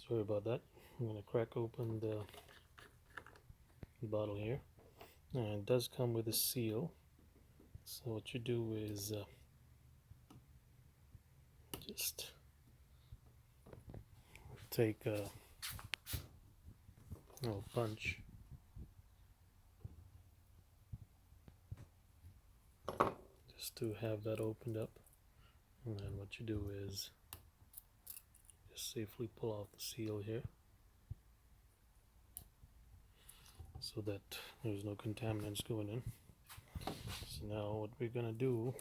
Sorry about that. I'm going to crack open the bottle here, and it does come with a seal. So what you do is just take a little punch, just to have that opened up, and then what you do is just safely pull off the seal here so that there's no contaminants going in. So now what we're gonna do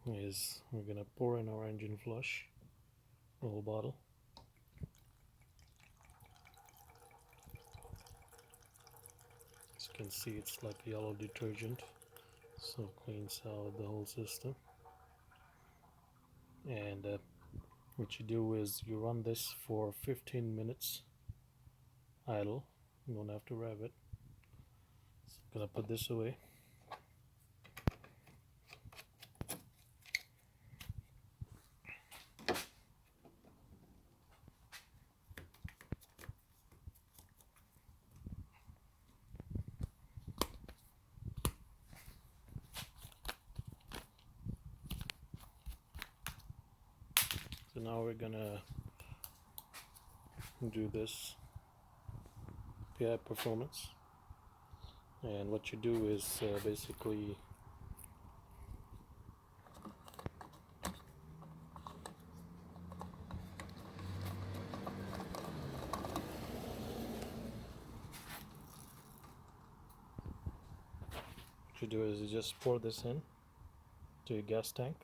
is we're gonna pour in our engine flush, the whole bottle. As you can see, it's like yellow detergent, so it cleans out the whole system. And what you do is you run this for 15 minutes idle. You don't have to rev it. So I'm gonna put this away. So now we're gonna do this PI performance, and what you do is basically you just pour this in to your gas tank.